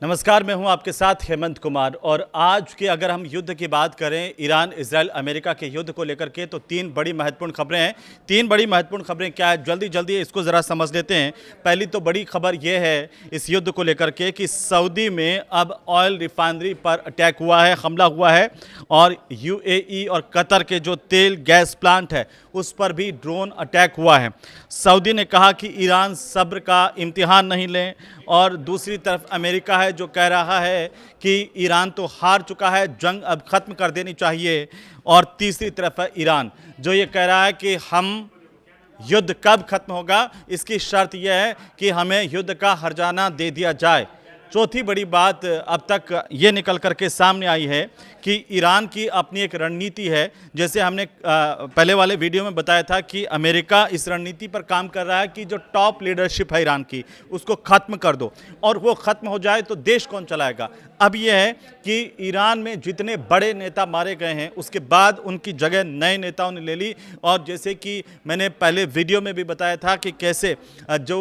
नमस्कार, मैं हूं आपके साथ हेमंत कुमार। और आज के अगर हम युद्ध की बात करें, ईरान इजराइल अमेरिका के युद्ध को लेकर के, तो तीन बड़ी महत्वपूर्ण खबरें हैं। तीन बड़ी महत्वपूर्ण खबरें क्या है, जल्दी जल्दी इसको ज़रा समझ लेते हैं। पहली तो बड़ी खबर यह है इस युद्ध को लेकर के कि सऊदी में अब ऑयल रिफाइनरी पर अटैक हुआ है, हमला हुआ है। और यूएई और कतर के जो तेल गैस प्लांट है उस पर भी ड्रोन अटैक हुआ है। सऊदी ने कहा कि ईरान सब्र का इम्तिहान नहीं लें, और दूसरी तरफ अमेरिका है जो कह रहा है कि ईरान तो हार चुका है, जंग अब ख़त्म कर देनी चाहिए। और तीसरी तरफ है ईरान जो ये कह रहा है कि हम युद्ध कब खत्म होगा, इसकी शर्त यह है कि हमें युद्ध का हर्जाना दे दिया जाए। चौथी बड़ी बात अब तक ये निकल करके सामने आई है कि ईरान की अपनी एक रणनीति है। जैसे हमने पहले वाले वीडियो में बताया था कि अमेरिका इस रणनीति पर काम कर रहा है कि जो टॉप लीडरशिप है ईरान की उसको ख़त्म कर दो, और वो ख़त्म हो जाए तो देश कौन चलाएगा। अब यह है कि ईरान में जितने बड़े नेता मारे गए हैं उसके बाद उनकी जगह नए नेताओं ने ले ली। और जैसे कि मैंने पहले वीडियो में भी बताया था कि कैसे जो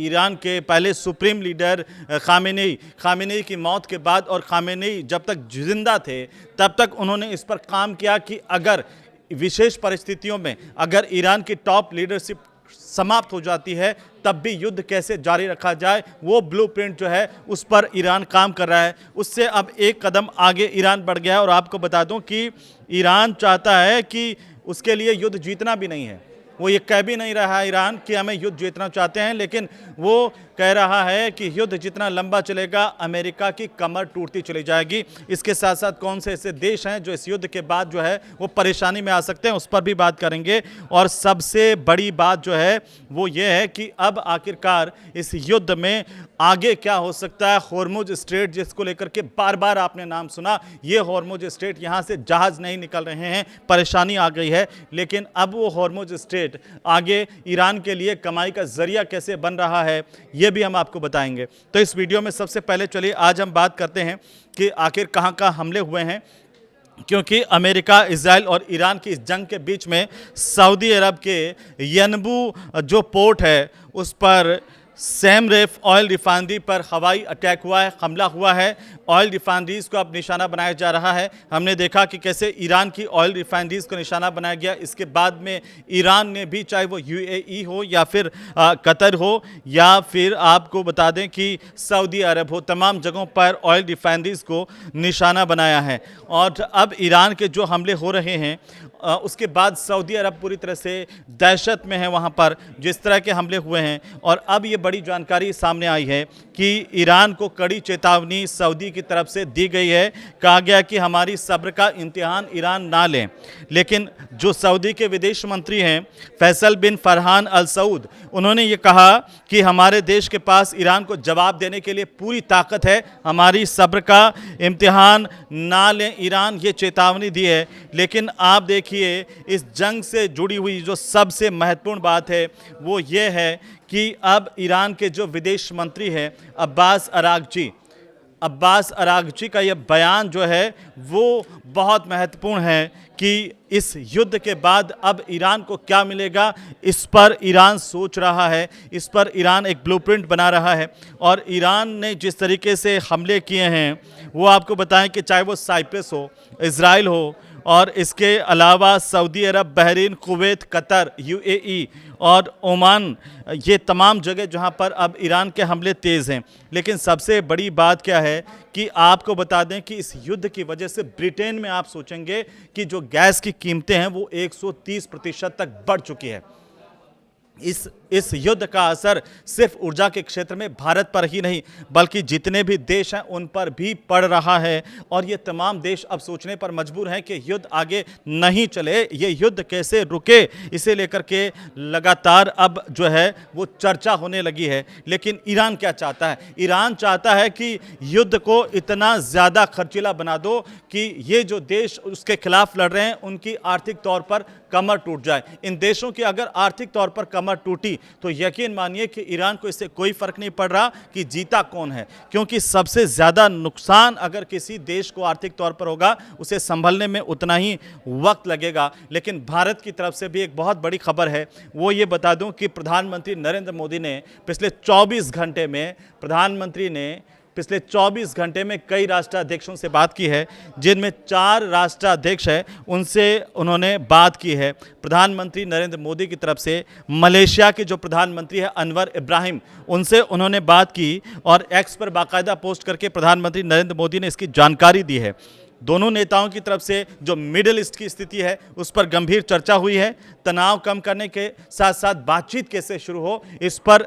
ईरान के पहले सुप्रीम लीडर खामेनेई की मौत के बाद, और खामेनेई जब तक जिंदा थे तब तक उन्होंने इस पर काम किया कि अगर विशेष परिस्थितियों में अगर ईरान की टॉप लीडरशिप समाप्त हो जाती है तब भी युद्ध कैसे जारी रखा जाए, वो ब्लूप्रिंट जो है उस पर ईरान काम कर रहा है। उससे अब एक कदम आगे ईरान बढ़ गया है। और आपको बता दूं कि ईरान चाहता है कि उसके लिए युद्ध जीतना भी नहीं है। वो ये कह भी नहीं रहा है ईरान कि हमें युद्ध जीतना चाहते हैं, लेकिन वो कह रहा है कि युद्ध जितना लंबा चलेगा अमेरिका की कमर टूटती चली जाएगी। इसके साथ साथ कौन से ऐसे देश हैं जो इस युद्ध के बाद जो है वो परेशानी में आ सकते हैं, उस पर भी बात करेंगे। और सबसे बड़ी बात जो है वो ये है कि अब आखिरकार इस युद्ध में आगे क्या हो सकता है। होर्मुज स्ट्रेट जिसको लेकर के बार बार आपने नाम सुना, ये होर्मुज स्ट्रेट, यहाँ से जहाज़ नहीं निकल रहे हैं, परेशानी आ गई है। लेकिन अब वो होर्मुज स्ट्रेट आगे ईरान के लिए कमाई का जरिया कैसे बन रहा है ये भी हम आपको बताएंगे। तो इस वीडियो में सबसे पहले चलिए आज हम बात करते हैं कि आखिर कहां कहां हमले हुए हैं। क्योंकि अमेरिका, इजराइल और ईरान की इस जंग के बीच में सऊदी अरब के यनबू जो पोर्ट है उस पर सैम रेफ ऑयल रिफाइनरी पर हवाई अटैक हुआ है, हमला हुआ है। ऑयल रिफाइनरीज को अब निशाना बनाया जा रहा है। हमने देखा कि कैसे ईरान की ऑयल रिफाइनरीज को निशाना बनाया गया। इसके बाद में ईरान ने भी, चाहे वो यूएई हो या फिर कतर हो या फिर आपको बता दें कि सऊदी अरब हो, तमाम जगहों पर ऑयल रिफाइनरीज को निशाना बनाया है। और अब ईरान के जो हमले हो रहे हैं उसके बाद सऊदी अरब पूरी तरह से दहशत में है वहाँ पर जिस तरह के हमले हुए हैं। और अब ये बड़ी जानकारी सामने आई है कि ईरान को कड़ी चेतावनी सऊदी की तरफ से दी गई है। कहा गया कि हमारी सब्र का इम्तिहान ईरान ना लें। लेकिन जो सऊदी के विदेश मंत्री हैं फैसल बिन फरहान अल सऊद, उन्होंने ये कहा कि हमारे देश के पास ईरान को जवाब देने के लिए पूरी ताकत है, हमारी सब्र का इम्तिहान ना लें ईरान, ये चेतावनी दी है। लेकिन आप देखिए इस जंग से जुड़ी हुई जो सबसे महत्वपूर्ण बात है वो ये है कि अब ईरान के जो विदेश मंत्री हैं अब्बास अरागची का यह बयान जो है वो बहुत महत्वपूर्ण है कि इस युद्ध के बाद अब ईरान को क्या मिलेगा, इस पर ईरान सोच रहा है, इस पर ईरान एक ब्लूप्रिंट बना रहा है। और ईरान ने जिस तरीके से हमले किए हैं वो आपको बताएं कि चाहे वो साइप्रस हो, इजराइल हो, और इसके अलावा सऊदी अरब, बहरीन, कुवैत, कतर, यूएई और ओमान, ये तमाम जगह जहां पर अब ईरान के हमले तेज़ हैं। लेकिन सबसे बड़ी बात क्या है कि आपको बता दें कि इस युद्ध की वजह से ब्रिटेन में आप सोचेंगे कि जो गैस की कीमतें हैं वो 130% तक बढ़ चुकी है। इस युद्ध का असर सिर्फ ऊर्जा के क्षेत्र में भारत पर ही नहीं बल्कि जितने भी देश हैं उन पर भी पड़ रहा है। और ये तमाम देश अब सोचने पर मजबूर हैं कि युद्ध आगे नहीं चले, ये युद्ध कैसे रुके, इसे लेकर के लगातार अब जो है वो चर्चा होने लगी है। लेकिन ईरान क्या चाहता है? ईरान चाहता है कि युद्ध को इतना ज़्यादा खर्चीला बना दो कि ये जो देश उसके खिलाफ लड़ रहे हैं उनकी आर्थिक तौर पर कमर टूट जाए। इन देशों की अगर आर्थिक तौर पर कमर टूटी तो यकीन मानिए कि ईरान को इससे कोई फर्क नहीं पड़ रहा कि जीता कौन है, क्योंकि सबसे ज़्यादा नुकसान अगर किसी देश को आर्थिक तौर पर होगा उसे संभलने में उतना ही वक्त लगेगा। लेकिन भारत की तरफ से भी एक बहुत बड़ी खबर है, वो ये बता दूं कि प्रधानमंत्री नरेंद्र मोदी ने पिछले 24 घंटे में प्रधानमंत्री ने पिछले 24 घंटे में कई राष्ट्राध्यक्षों से बात की है, जिनमें 4 राष्ट्राध्यक्ष हैं उनसे उन्होंने बात की है। प्रधानमंत्री नरेंद्र मोदी की तरफ से मलेशिया के जो प्रधानमंत्री है अनवर इब्राहिम, उनसे उन्होंने बात की और एक्स पर बाकायदा पोस्ट करके प्रधानमंत्री नरेंद्र मोदी ने इसकी जानकारी दी है। दोनों नेताओं की तरफ से जो मिडिल ईस्ट की स्थिति है उस पर गंभीर चर्चा हुई है। तनाव कम करने के साथ साथ बातचीत कैसे शुरू हो इस पर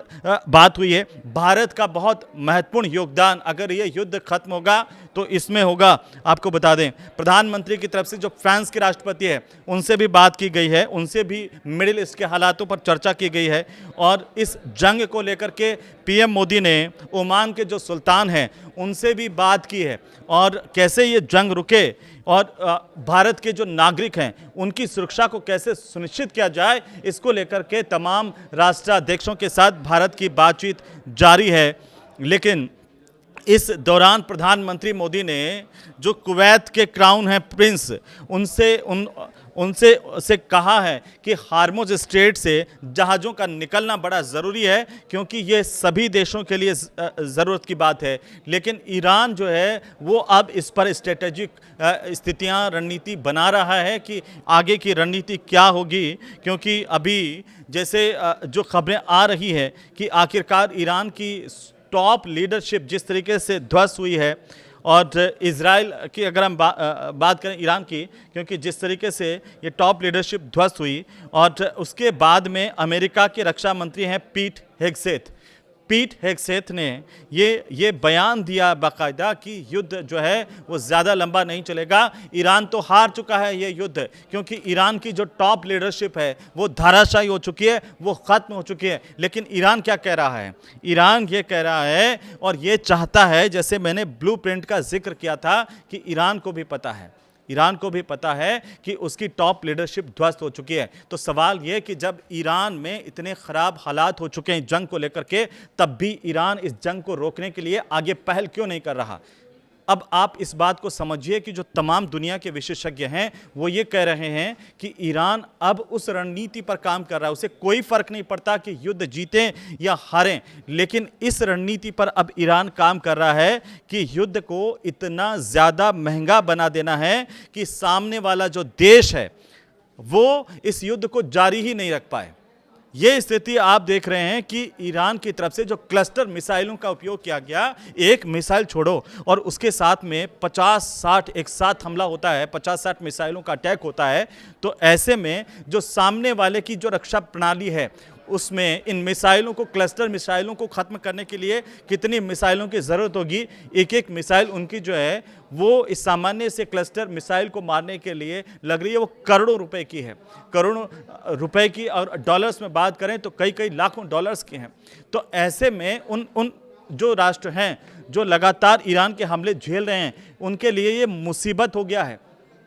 बात हुई है। भारत का बहुत महत्वपूर्ण योगदान अगर ये युद्ध खत्म होगा तो इसमें होगा। आपको बता दें प्रधानमंत्री की तरफ से जो फ्रांस के राष्ट्रपति है उनसे भी बात की गई है, उनसे भी मिडिल ईस्ट के हालातों पर चर्चा की गई है। और इस जंग को लेकर के पीएम मोदी ने ओमान के जो सुल्तान हैं उनसे भी बात की है और कैसे ये जंग रुके और भारत के जो नागरिक हैं उनकी सुरक्षा को कैसे सुनिश्चित किया जाए, इसको लेकर के तमाम राष्ट्राध्यक्षों के साथ भारत की बातचीत जारी है। लेकिन इस दौरान प्रधानमंत्री मोदी ने जो कुवैत के क्राउन हैं प्रिंस, उनसे कहा है कि हार्मुज स्ट्रेट से जहाज़ों का निकलना बड़ा ज़रूरी है क्योंकि ये सभी देशों के लिए ज़रूरत की बात है। लेकिन ईरान जो है वो अब इस पर स्ट्रेटेजिक स्थितियां रणनीति बना रहा है कि आगे की रणनीति क्या होगी, क्योंकि अभी जैसे जो खबरें आ रही है कि आखिरकार ईरान की टॉप लीडरशिप जिस तरीके से ध्वस्त हुई है और इजराइल की अगर हम बात करें ईरान की, क्योंकि जिस तरीके से ये टॉप लीडरशिप ध्वस्त हुई और उसके बाद में अमेरिका के रक्षा मंत्री हैं पीट हेगसेथ ने ये बयान दिया बाकायदा कि युद्ध जो है वो ज़्यादा लंबा नहीं चलेगा। ईरान तो हार चुका है ये युद्ध, क्योंकि ईरान की जो टॉप लीडरशिप है वो धाराशायी हो चुकी है, वो ख़त्म हो चुकी है। लेकिन ईरान क्या कह रहा है? ईरान ये कह रहा है और ये चाहता है, जैसे मैंने ब्लूप्रिंट का जिक्र किया था कि ईरान को भी पता है कि उसकी टॉप लीडरशिप ध्वस्त हो चुकी है। तो सवाल यह कि जब ईरान में इतने ख़राब हालात हो चुके हैं जंग को लेकर के, तब भी ईरान इस जंग को रोकने के लिए आगे पहल क्यों नहीं कर रहा? अब आप इस बात को समझिए कि जो तमाम दुनिया के विशेषज्ञ हैं वो ये कह रहे हैं कि ईरान अब उस रणनीति पर काम कर रहा है, उसे कोई फर्क नहीं पड़ता कि युद्ध जीतें या हारें, लेकिन इस रणनीति पर अब ईरान काम कर रहा है कि युद्ध को इतना ज़्यादा महंगा बना देना है कि सामने वाला जो देश है वो इस युद्ध को जारी ही नहीं रख पाए। ये स्थिति आप देख रहे हैं कि ईरान की तरफ से जो क्लस्टर मिसाइलों का उपयोग किया गया, एक मिसाइल छोड़ो और उसके साथ में 50-60 एक साथ हमला होता है, 50-60 मिसाइलों का अटैक होता है। तो ऐसे में जो सामने वाले की जो रक्षा प्रणाली है उसमें इन मिसाइलों को, क्लस्टर मिसाइलों को ख़त्म करने के लिए कितनी मिसाइलों की ज़रूरत होगी। एक मिसाइल उनकी जो है वो इस सामान्य से क्लस्टर मिसाइल को मारने के लिए लग रही है, वो करोड़ों रुपए की है, करोड़ों रुपए की, और डॉलर्स में बात करें तो कई लाखों डॉलर्स की हैं। तो ऐसे में उन जो राष्ट्र हैं जो लगातार ईरान के हमले झेल रहे हैं उनके लिए ये मुसीबत हो गया है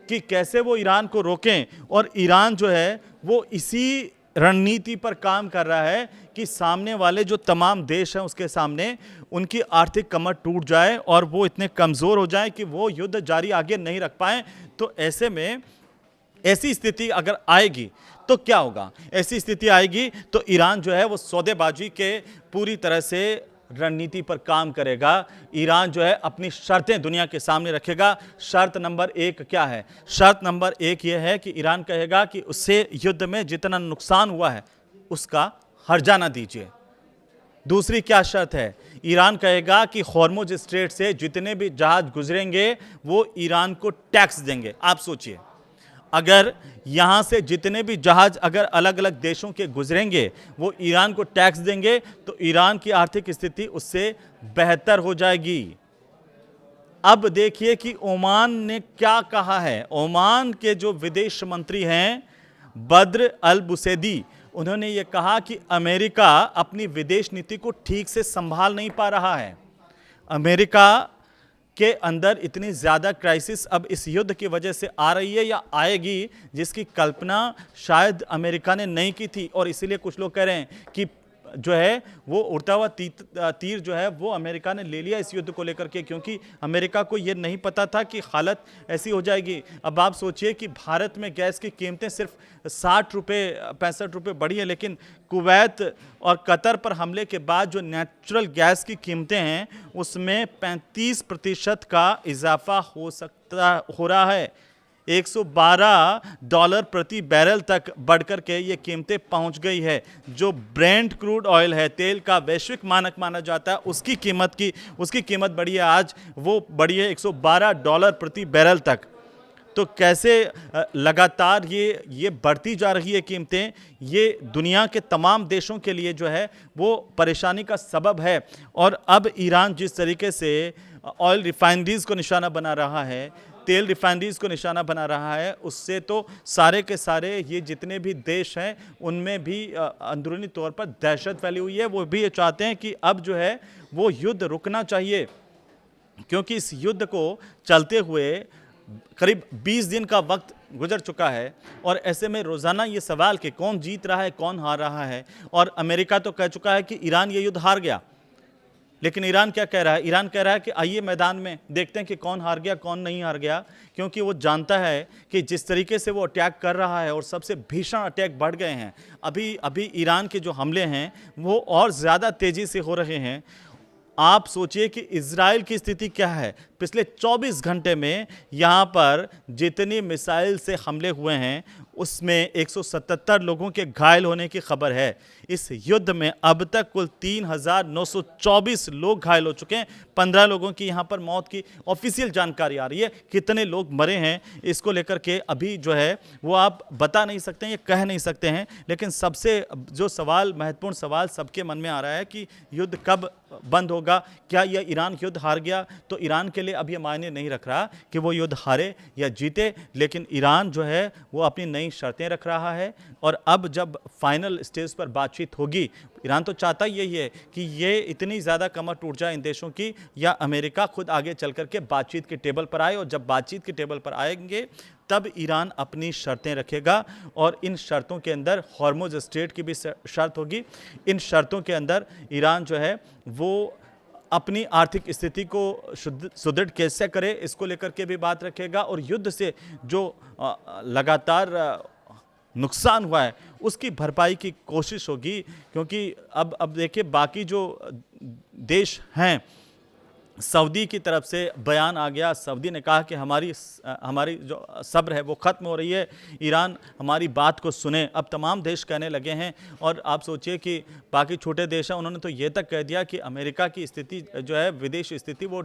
कि कैसे वो ईरान को रोकें। और ईरान जो है वो इसी रणनीति पर काम कर रहा है कि सामने वाले जो तमाम देश हैं उसके सामने उनकी आर्थिक कमर टूट जाए और वो इतने कमज़ोर हो जाए कि वो युद्ध जारी आगे नहीं रख पाएँ। तो ऐसे में ऐसी स्थिति अगर आएगी तो क्या होगा? ऐसी स्थिति आएगी तो ईरान जो है वो सौदेबाजी के पूरी तरह से रणनीति पर काम करेगा। ईरान जो है अपनी शर्तें दुनिया के सामने रखेगा। शर्त नंबर 1 क्या है? शर्त नंबर 1 यह है कि ईरान कहेगा कि उससे युद्ध में जितना नुकसान हुआ है उसका हर्जाना दीजिए। दूसरी क्या शर्त है? ईरान कहेगा कि हॉर्मुज स्ट्रेट से जितने भी जहाज गुजरेंगे वो ईरान को टैक्स देंगे। आप सोचिए, अगर यहाँ से जितने भी जहाज अगर अलग अलग देशों के गुजरेंगे वो ईरान को टैक्स देंगे तो ईरान की आर्थिक स्थिति उससे बेहतर हो जाएगी। अब देखिए कि ओमान ने क्या कहा है। ओमान के जो विदेश मंत्री हैं बद्र अल बुसैदी, उन्होंने ये कहा कि अमेरिका अपनी विदेश नीति को ठीक से संभाल नहीं पा रहा है। अमेरिका के अंदर इतनी ज़्यादा क्राइसिस अब इस युद्ध की वजह से आ रही है या आएगी जिसकी कल्पना शायद अमेरिका ने नहीं की थी। और इसीलिए कुछ लोग कह रहे हैं कि जो है वो उड़ता हुआ तीर जो है वो अमेरिका ने ले लिया इस युद्ध को लेकर के, क्योंकि अमेरिका को ये नहीं पता था कि हालत ऐसी हो जाएगी। अब आप सोचिए कि भारत में गैस की कीमतें सिर्फ 60 रुपये 65 रुपये बढ़ी है, लेकिन कुवैत और कतर पर हमले के बाद जो नेचुरल गैस की कीमतें हैं उसमें 35% का इजाफा हो रहा है। $112 प्रति बैरल तक बढ़कर के ये कीमतें पहुंच गई है। जो ब्रेंट क्रूड ऑयल है, तेल का वैश्विक मानक माना जाता है, उसकी कीमत बढ़ी है, आज वो बढ़ी है $112 प्रति बैरल तक। तो कैसे लगातार ये बढ़ती जा रही है कीमतें, ये दुनिया के तमाम देशों के लिए जो है वो परेशानी का सबब है। और अब ईरान जिस तरीके से ऑयल रिफाइनरीज को निशाना बना रहा है, तेल रिफाइनरीज को निशाना बना रहा है, उससे तो सारे के सारे ये जितने भी देश हैं उनमें भी अंदरूनी तौर पर दहशत फैली हुई है। वो भी ये चाहते हैं कि अब जो है वो युद्ध रुकना चाहिए, क्योंकि इस युद्ध को चलते हुए करीब 20 दिन का वक्त गुजर चुका है। और ऐसे में रोज़ाना ये सवाल कि कौन जीत रहा है, कौन हार रहा है। और अमेरिका तो कह चुका है कि ईरान ये युद्ध हार गया, लेकिन ईरान क्या कह रहा है? ईरान कह रहा है कि आइए मैदान में देखते हैं कि कौन हार गया, कौन नहीं हार गया, क्योंकि वो जानता है कि जिस तरीके से वो अटैक कर रहा है और सबसे भीषण अटैक बढ़ गए हैं। अभी ईरान के जो हमले हैं वो और ज़्यादा तेज़ी से हो रहे हैं। आप सोचिए कि इजराइल की स्थिति क्या है। पिछले 24 घंटे में यहाँ पर जितनी मिसाइल से हमले हुए हैं उसमें 177 लोगों के घायल होने की खबर है। इस युद्ध में अब तक कुल 3,924 लोग घायल हो चुके हैं। 15 लोगों की यहाँ पर मौत की ऑफिशियल जानकारी आ रही है। कितने लोग मरे हैं इसको लेकर के अभी जो है वो आप बता नहीं सकते हैं, ये कह नहीं सकते हैं। लेकिन सबसे जो महत्वपूर्ण सवाल सबके मन में आ रहा है कि युद्ध कब बंद होगा। क्या यह ईरान युद्ध हार गया तो ईरान के लिए अब यह मायने नहीं रख रहा कि वो युद्ध हारे या जीते, लेकिन ईरान जो है वो अपनी नई शर्तें रख रहा है। और अब जब फाइनल स्टेज पर बातचीत होगी, ईरान तो चाहता यही है कि ये इतनी ज़्यादा कमर टूट जाए इन देशों की, या अमेरिका खुद आगे चल करके बातचीत के टेबल पर आए। और जब बातचीत के टेबल पर आएंगे तब ईरान अपनी शर्तें रखेगा। और इन शर्तों के अंदर हॉर्मुज स्ट्रेट की भी शर्त होगी। इन शर्तों के अंदर ईरान जो है वो अपनी आर्थिक स्थिति को सुदृढ़ कैसे करे इसको लेकर के भी बात रखेगा। और युद्ध से जो लगातार नुकसान हुआ है उसकी भरपाई की कोशिश होगी। क्योंकि अब देखिए बाकी जो देश हैं, सऊदी की तरफ से बयान आ गया। सऊदी ने कहा कि हमारी जो सब्र है वो ख़त्म हो रही है, ईरान हमारी बात को सुने। अब तमाम देश कहने लगे हैं। और आप सोचिए कि बाकी छोटे देश हैं, उन्होंने तो ये तक कह दिया कि अमेरिका की स्थिति जो है, विदेश स्थिति, वो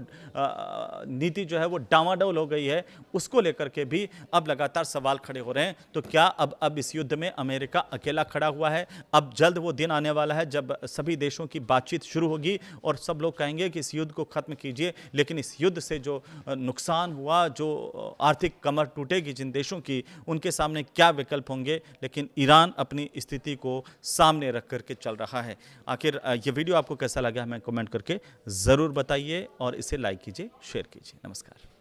नीति जो है वो डामाडोल हो गई है। उसको लेकर के भी अब लगातार सवाल खड़े हो रहे हैं। तो क्या अब इस युद्ध में अमेरिका अकेला खड़ा हुआ है? अब जल्द वो दिन आने वाला है जब सभी देशों की बातचीत शुरू होगी और सब लोग कहेंगे कि इस युद्ध को खत्म कीजिए। लेकिन इस युद्ध से जो नुकसान हुआ, जो आर्थिक कमर टूटेगी जिन देशों की, उनके सामने क्या विकल्प होंगे। लेकिन ईरान अपनी स्थिति को सामने रख करके चल रहा है। आखिर ये वीडियो आपको कैसा लगा हमें कमेंट करके ज़रूर बताइए और इसे लाइक कीजिए, शेयर कीजिए। नमस्कार।